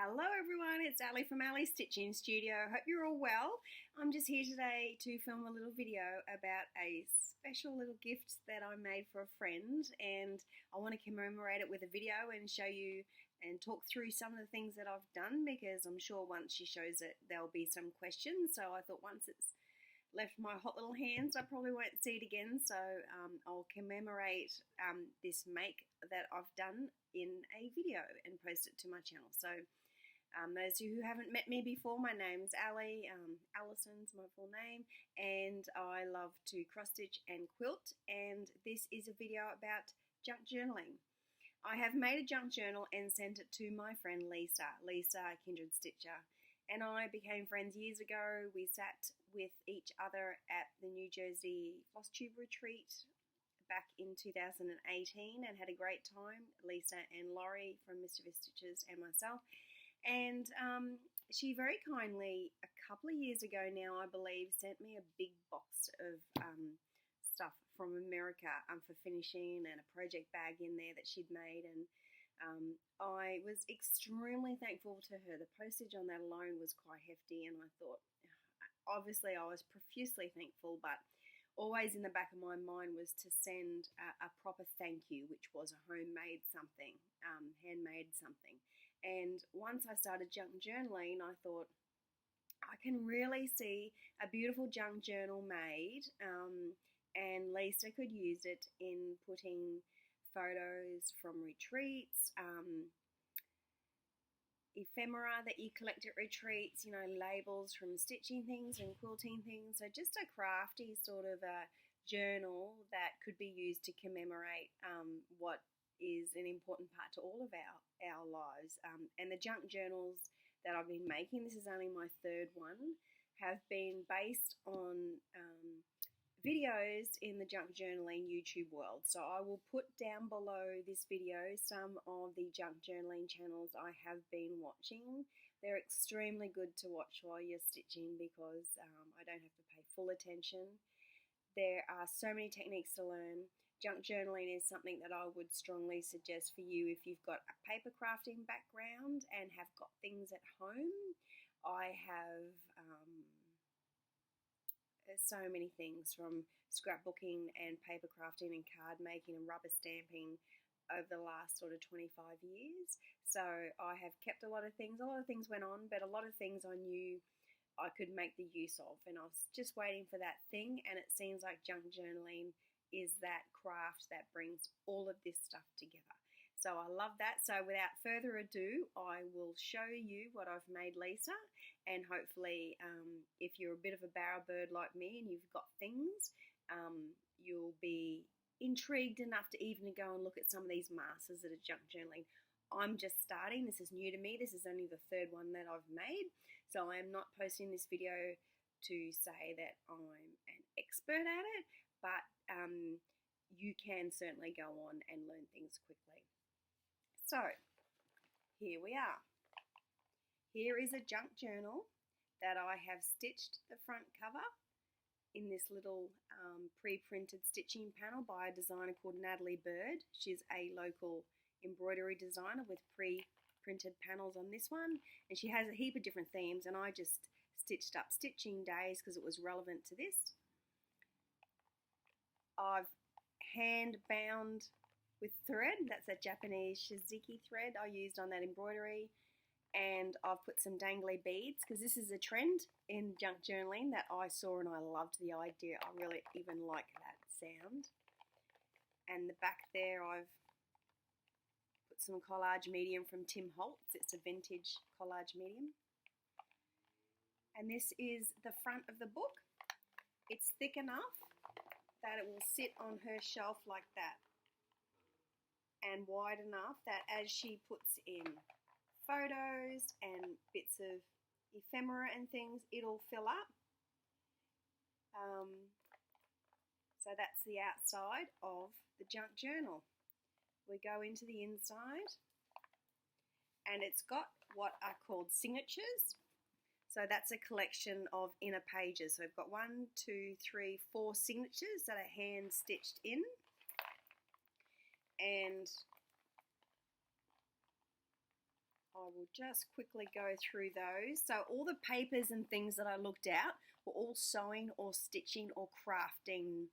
Hello everyone, it's Ali from Ali's Stitching Studio. Hope you're all well. I'm just here today to film a little video about a special little gift that I made for a friend, and I want to commemorate it with a video and show you and talk through some of the things that I've done, because I'm sure once she shows it there'll be some questions. So I thought once it's left my hot little hands I probably won't see it again, so I'll commemorate this make that I've done in a video and post it to my channel. So those of you who haven't met me before, my name's Ali. Alison's my full name, and I love to cross stitch and quilt, and this is a video about junk journaling. I have made a junk journal and sent it to my friend Lisa, Kindred Stitcher, and I became friends years ago. We sat with each other at the New Jersey Floss Tube Retreat back in 2018 and had a great time, Lisa and Laurie from Mischievous Stitches and myself. And she very kindly, a couple of years ago now, I believe, sent me a big box of stuff from America for finishing, and a project bag in there that she'd made. And I was extremely thankful to her. The postage on that alone was quite hefty, and I thought, obviously I was profusely thankful, but always in the back of my mind was to send a proper thank you, which was a homemade something, handmade something. And once I started junk journaling, I thought, I can really see a beautiful junk journal made, and Lisa could use it in putting photos from retreats, ephemera that you collect at retreats, labels from stitching things and quilting things. So just a crafty sort of a journal that could be used to commemorate what is an important part to all of our lives. And the junk journals that I've been making, this is only my third one, have been based on videos in the junk journaling YouTube world. So I will put down below this video some of the junk journaling channels I have been watching. They're extremely good to watch while you're stitching, because I don't have to pay full attention. There are so many techniques to learn. Junk journaling is something that I would strongly suggest for you if you've got a paper crafting background and have got things at home. I have so many things, from scrapbooking and paper crafting and card making and rubber stamping over the last sort of 25 years. So I have kept a lot of things. A lot of things went on, but a lot of things I knew I could make the use of, and I was just waiting for that thing. And it seems like junk journaling is that craft that brings all of this stuff together. So I love that. So without further ado, I will show you what I've made, Lisa, and hopefully if you're a bit of a barrow bird like me and you've got things, you'll be intrigued enough to even go and look at some of these masters that are junk journaling. I'm just starting. This is new to me. This is only the third one that I've made. So I am not posting this video to say that I'm an expert at it, but you can certainly go on and learn things quickly. So here we are. Here is a junk journal that I have stitched the front cover in this little pre-printed stitching panel by a designer called Natalie Bird. She's a local embroidery designer with pre-printed panels on this one, and she has a heap of different themes, and I just stitched up stitching days because it was relevant to this. I've hand bound with thread. That's a Japanese shiziki thread I used on that embroidery, and I've put some dangly beads because this is a trend in junk journaling that I saw and I loved the idea. I really even like that sound. And the back there I've put some collage medium from Tim Holtz. It's a vintage collage medium. And this is the front of the book. It's thick enough that it will sit on her shelf like that, and wide enough that as she puts in photos and bits of ephemera and things, it'll fill up. So that's the outside of the junk journal. We go into the inside, and it's got what are called signatures. So that's a collection of inner pages. So I've got 1, 2, 3, 4 signatures that are hand stitched in. And I will just quickly go through those. So all the papers and things that I looked at were all sewing or stitching or crafting.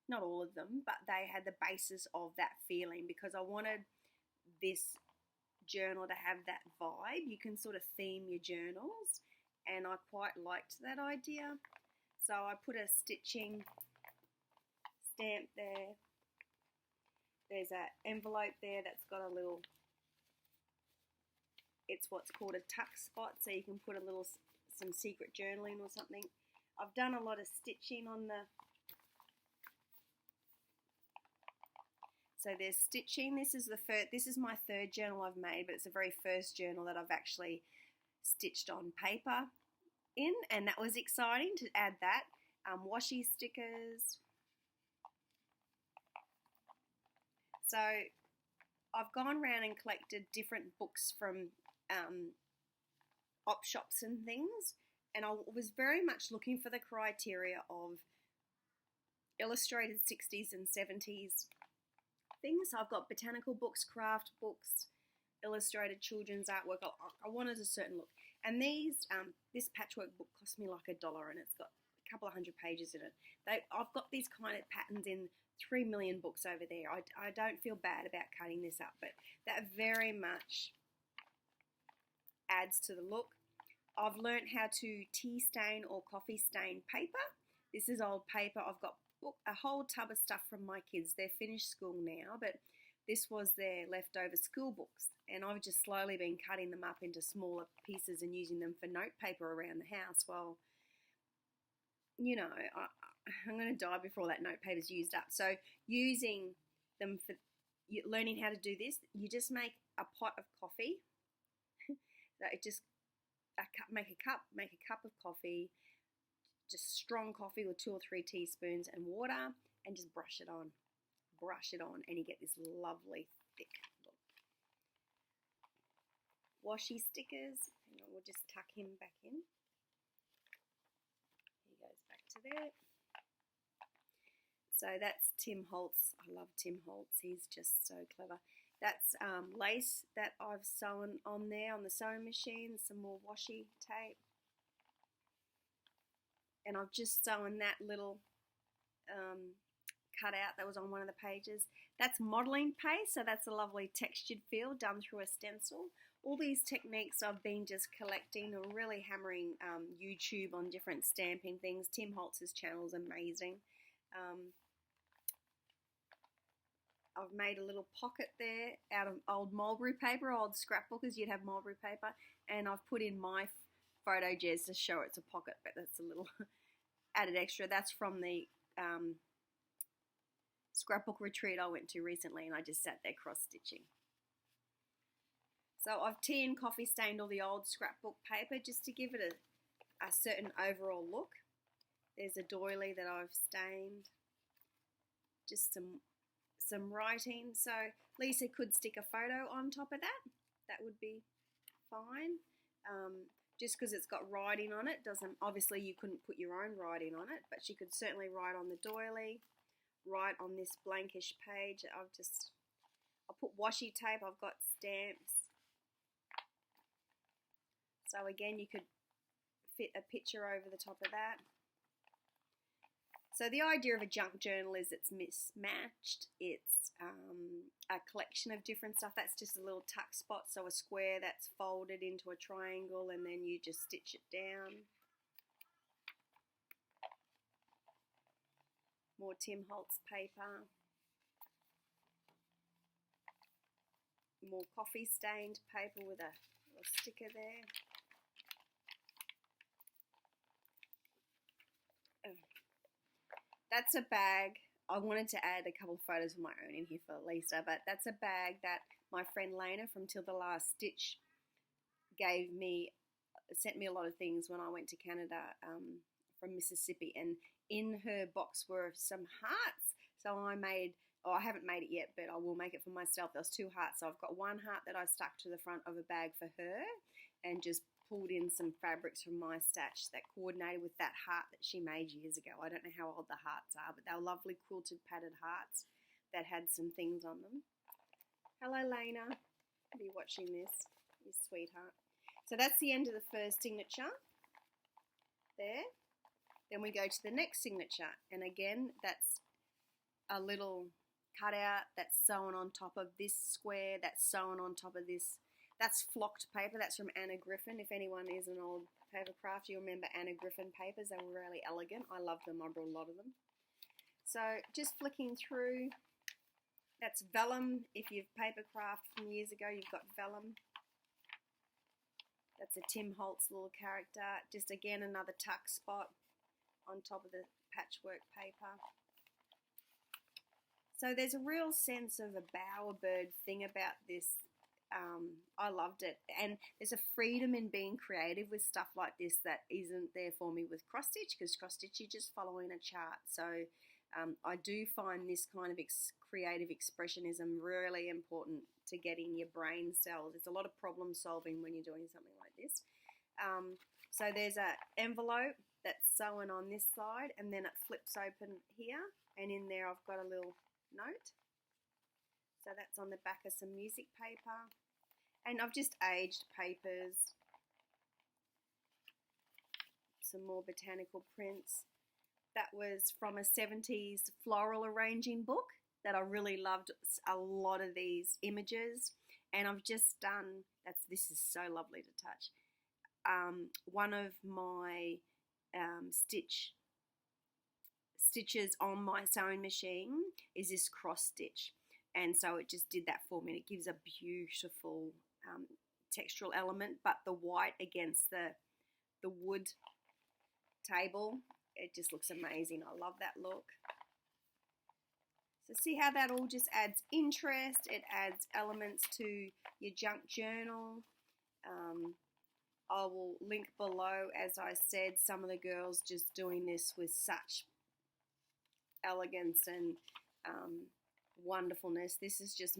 Not all of them, but they had the basis of that feeling because I wanted this journal to have that vibe. You can sort of theme your journals, and I quite liked that idea. So I put a stitching stamp there. There's an envelope there that's got a little, it's what's called a tuck spot, so you can put a little, some secret journaling or something. I've done a lot of stitching on the, so there's stitching. This is my third journal I've made, but it's the very first journal that I've actually stitched on paper in, and that was exciting to add that. Washi stickers. So I've gone around and collected different books from op shops and things, and I was very much looking for the criteria of illustrated 60s and 70s things. So I've got botanical books, craft books, illustrated children's artwork. I wanted a certain look, and this patchwork book cost me like $1, and it's got a couple of hundred pages in it. I've got these kind of patterns in 3 million books over there. I don't feel bad about cutting this up, but that very much adds to the look. I've learned how to tea stain or coffee stain paper. This is old paper. I've got a whole tub of stuff from my kids. They're finished school now, but this was their leftover school books, and I've just slowly been cutting them up into smaller pieces and using them for note paper around the house. Well, you know, I'm going to die before that note paper's used up. So using them for learning how to do this, you just make a pot of coffee. So it just make a cup of coffee, just strong coffee with 2 or 3 teaspoons and water, and just brush it on, and you get this lovely thick look. Washi stickers, and we'll just tuck him back in. He goes back to there. So that's Tim Holtz. I love Tim Holtz. He's just so clever. That's lace that I've sewn on there on the sewing machine. Some more washi tape. And I've just sewn that little cutout that was on one of the pages. That's modelling paste, so that's a lovely textured feel done through a stencil. All these techniques I've been just collecting and really hammering YouTube on different stamping things. Tim Holtz's channel is amazing. I've made a little pocket there out of old mulberry paper, old scrapbookers, you'd have mulberry paper, and I've put in my photo jazz to show it's a pocket, but that's a little added extra. That's from the scrapbook retreat I went to recently, and I just sat there cross-stitching. So I've tea and coffee stained all the old scrapbook paper just to give it a certain overall look. There's a doily that I've stained, just some writing. So Lisa could stick a photo on top of that. That would be fine. Just because it's got writing on it doesn't, obviously you couldn't put your own writing on it, but she could certainly write on the doily, write on this blankish page. I'll put washi tape, I've got stamps. So again, you could fit a picture over the top of that. So the idea of a junk journal is it's mismatched. It's a collection of different stuff. That's just a little tuck spot, so a square that's folded into a triangle, and then you just stitch it down. More Tim Holtz paper. More coffee stained paper with a sticker there. That's a bag. I wanted to add a couple of photos of my own in here for Lisa, but that's a bag that my friend Lena from Till the Last Stitch sent me a lot of things when I went to Canada from Mississippi, and in her box were some hearts. So I haven't made it yet, but I will make it for myself. There's 2 hearts. So I've got one heart that I stuck to the front of a bag for her and just pulled in some fabrics from my stash that coordinated with that heart that she made years ago. I don't know how old the hearts are, but they were lovely quilted padded hearts that had some things on them. Hello, Lena. I'll be watching this. You sweetheart. So that's the end of the first signature there. Then we go to the next signature, and again that's a little cutout that's sewn on top of this square, that's sewn on top of this. That's flocked paper. That's from Anna Griffin. If anyone is an old paper craft, you'll remember Anna Griffin papers. They were really elegant. I love them. I brought a lot of them. So just flicking through, that's vellum. If you've paper craft from years ago, you've got vellum. That's a Tim Holtz little character. Just again another tuck spot on top of the patchwork paper. So there's a real sense of a bowerbird thing about this. I loved it, and there's a freedom in being creative with stuff like this that isn't there for me with cross stitch, because cross stitch you're just following a chart. So I do find this kind of creative expressionism really important to getting your brain cells. There's a lot of problem solving when you're doing something like this. So there's an envelope that's sewn on this side, and then it flips open here, and in there I've got a little note. So that's on the back of some music paper. And I've just aged papers. Some more botanical prints. That was from a 70s floral arranging book that I really loved. A lot of these images. And I've just done, this is so lovely to touch. One of my stitches on my sewing machine is this cross stitch. And so it just did that for me. It gives a beautiful textural element, but the white against the wood table, it just looks amazing. I love that look. So see how that all just adds interest. It adds elements to your junk journal. I will link below, as I said, some of the girls just doing this with such elegance and wonderfulness. This is just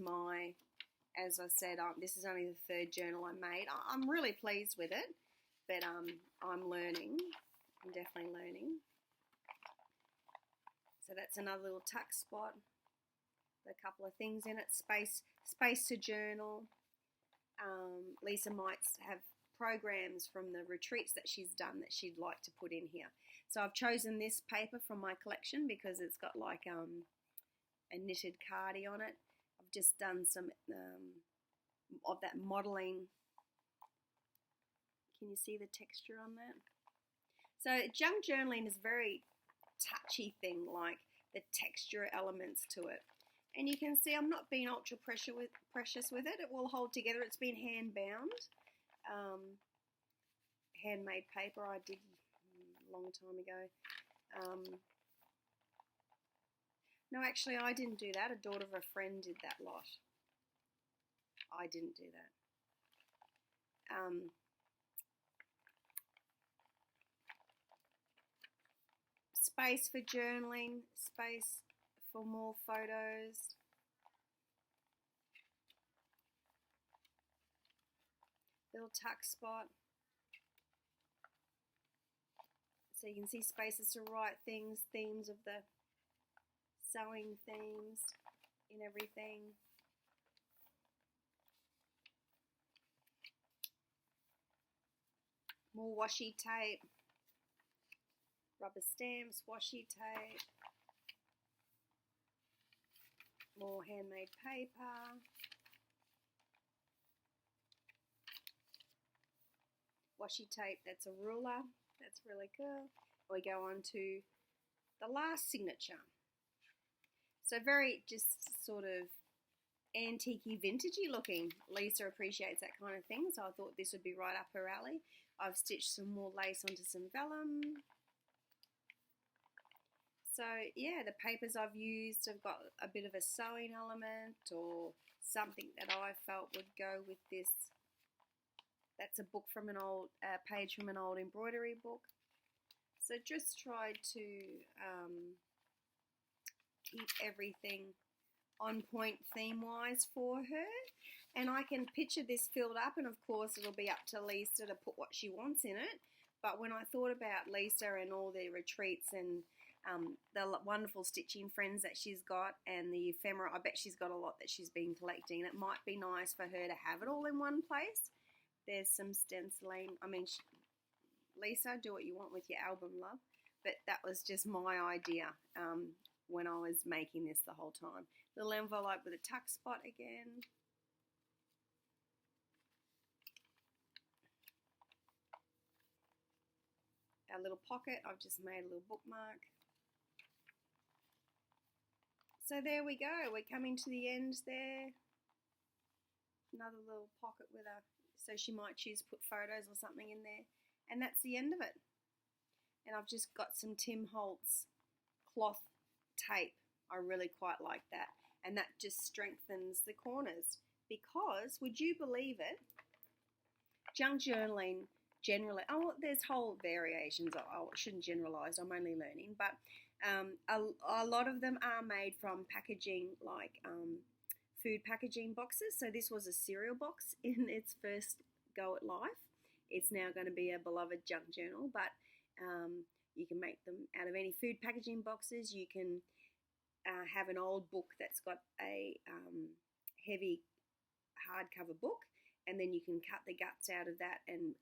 as I said, this is only the third journal I made. I'm really pleased with it, but I'm learning. I'm definitely learning. So that's another little tuck spot. A couple of things in it. Space to journal. Lisa might have programs from the retreats that she's done that she'd like to put in here. So I've chosen this paper from my collection because it's got like a knitted cardie on it. I've just done some of that modelling. Can you see the texture on that? So junk journaling is a very touchy thing, like the texture elements to it. And you can see I'm not being ultra precious with it. It will hold together. It's been hand bound. Handmade paper I did a long time ago. No, actually, I didn't do that. A daughter of a friend did that lot. I didn't do that. Space for journaling, space for more photos. Little tuck spot. So you can see spaces to write things, themes of the sewing themes in everything. More washi tape, rubber stamps, washi tape, more handmade paper, washi tape, that's a ruler, that's really cool. We go on to the last signature. So very just sort of antique-y, vintagey looking. Lisa appreciates that kind of thing, so I thought this would be right up her alley. I've stitched some more lace onto some vellum. So yeah, the papers I've used have got a bit of a sewing element or something that I felt would go with this. That's a book from an old page from an old embroidery book. So just tried to keep everything on point theme-wise for her. And I can picture this filled up, and of course it'll be up to Lisa to put what she wants in it. But when I thought about Lisa and all the retreats and the wonderful stitching friends that she's got and the ephemera, I bet she's got a lot that she's been collecting. It might be nice for her to have it all in one place. There's some stenciling. I mean, Lisa, do what you want with your album, love. But that was just my idea when I was making this the whole time. Little envelope with a tuck spot again. Our little pocket, I've just made a little bookmark. So there we go. We're coming to the end there. Another little pocket with a, so she might choose to put photos or something in there. And that's the end of it. And I've just got some Tim Holtz cloth tape. I really quite like that. And that just strengthens the corners. Because, would you believe it, junk journaling generally, there's whole variations. I shouldn't generalise, I'm only learning. But a lot of them are made from packaging, like food packaging boxes. So this was a cereal box in its first go at life. It's now going to be a beloved junk journal, but you can make them out of any food packaging boxes. You can have an old book that's got a heavy hardcover book, and then you can cut the guts out of that and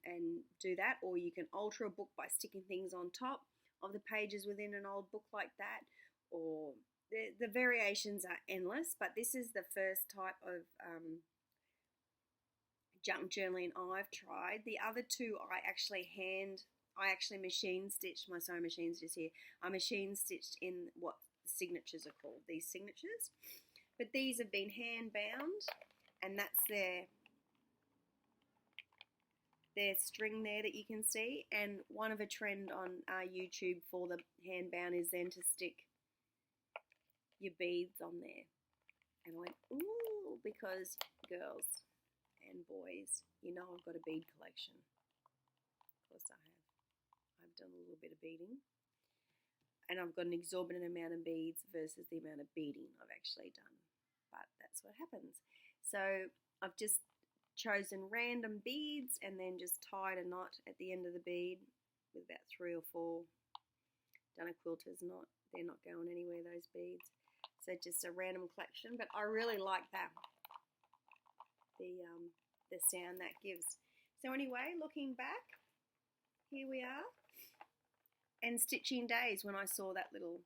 do that, or you can alter a book by sticking things on top of the pages within an old book like that, or the variations are endless, but this is the first type of junk journaling I've tried. The other two I actually machine stitched. My sewing machine's just here. I machine stitched in what signatures are called, these signatures. But these have been hand bound, and that's their string there that you can see. And one of a trend on YouTube for the hand bound is then to stick your beads on there. And I went, ooh, because girls and boys, you know I've got a bead collection. Of course I have. I've done a little bit of beading. And I've got an exorbitant amount of beads versus the amount of beading I've actually done. But that's what happens. So I've just chosen random beads and then just tied a knot at the end of the bead with about 3 or 4. Done a quilter's knot. They're not going anywhere, those beads. So just a random collection. But I really like that. The sound that gives. So anyway, looking back, here we are. And stitching days, when I saw that little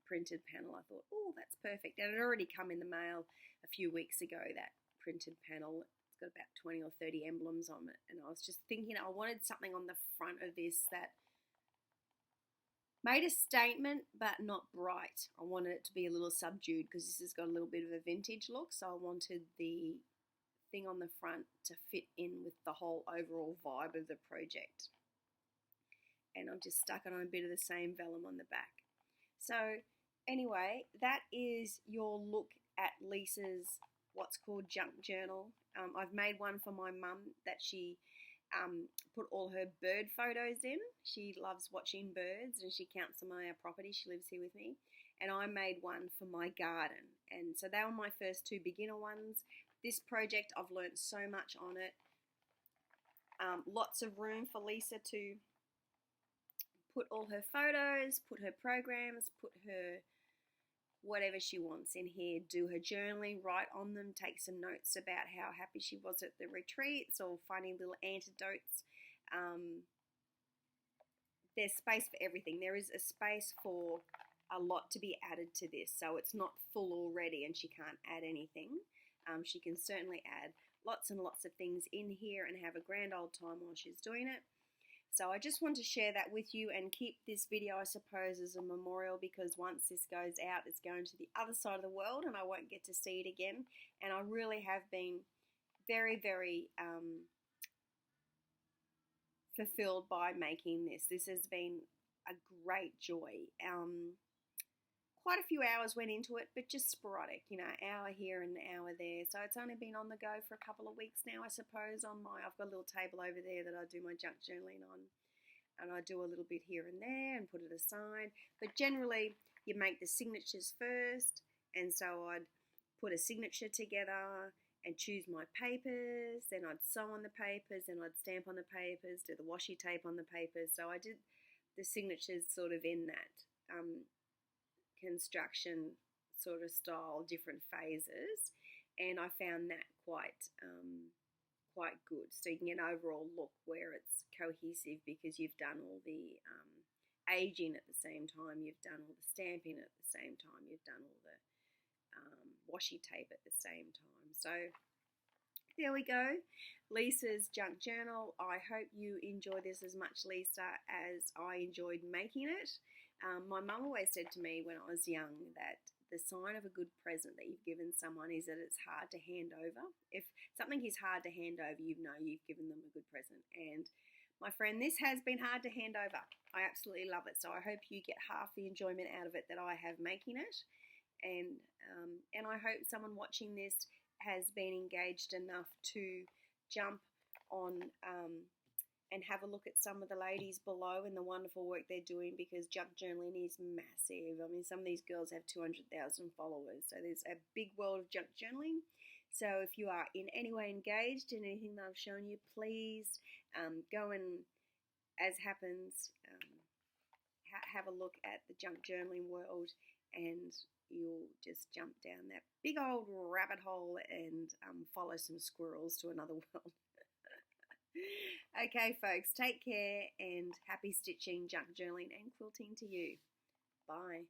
printed panel, I thought, oh, that's perfect. And it had already come in the mail a few weeks ago, that printed panel. It's got about 20 or 30 emblems on it. And I was just thinking I wanted something on the front of this that made a statement, but not bright. I wanted it to be a little subdued because this has got a little bit of a vintage look. So I wanted the thing on the front to fit in with the whole overall vibe of the project. And I've just stuck it on a bit of the same vellum on the back. So anyway, that is your look at Lisa's what's called junk journal. I've made one for my mum that she put all her bird photos in. She loves watching birds and she counts them on our property. She lives here with me. And I made one for my garden. And so they were my first 2 beginner ones. This project, I've learnt so much on it. Lots of room for Lisa to put all her photos, put her programs, put her whatever she wants in here, do her journaling, write on them, take some notes about how happy she was at the retreats or finding little antidotes. There's space for everything. There is a space for a lot to be added to this, so it's not full already and she can't add anything. She can certainly add lots and lots of things in here and have a grand old time while she's doing it. So I just want to share that with you and keep this video, I suppose, as a memorial, because once this goes out, it's going to the other side of the world and I won't get to see it again. And I really have been very, very fulfilled by making this. This has been a great joy. Quite a few hours went into it, but just sporadic, you know, hour here and hour there. So it's only been on the go for a couple of weeks now, I suppose. I've got a little table over there that I do my junk journaling on, and I do a little bit here and there and put it aside. But generally, you make the signatures first, and so I'd put a signature together and choose my papers. Then I'd sew on the papers, then I'd stamp on the papers, do the washi tape on the papers. So I did the signatures sort of in that construction sort of style, different phases, and I found that quite quite good. So you can get an overall look where it's cohesive because you've done all the aging at the same time, you've done all the stamping at the same time, you've done all the washi tape at the same time. So there we go, Lisa's junk journal. I hope you enjoy this as much, Lisa, as I enjoyed making it. My mum always said to me when I was young that the sign of a good present that you've given someone is that it's hard to hand over. If something is hard to hand over, you know you've given them a good present. And my friend, this has been hard to hand over. I absolutely love it. So I hope you get half the enjoyment out of it that I have making it. And I hope someone watching this has been engaged enough to jump on and have a look at some of the ladies below and the wonderful work they're doing, because junk journaling is massive. I mean, some of these girls have 200,000 followers, so there's a big world of junk journaling. So if you are in any way engaged in anything that I've shown you, please go and, as happens, have a look at the junk journaling world, and you'll just jump down that big old rabbit hole and follow some squirrels to another world. Okay, folks, take care and happy stitching, junk journaling, and quilting to you. Bye.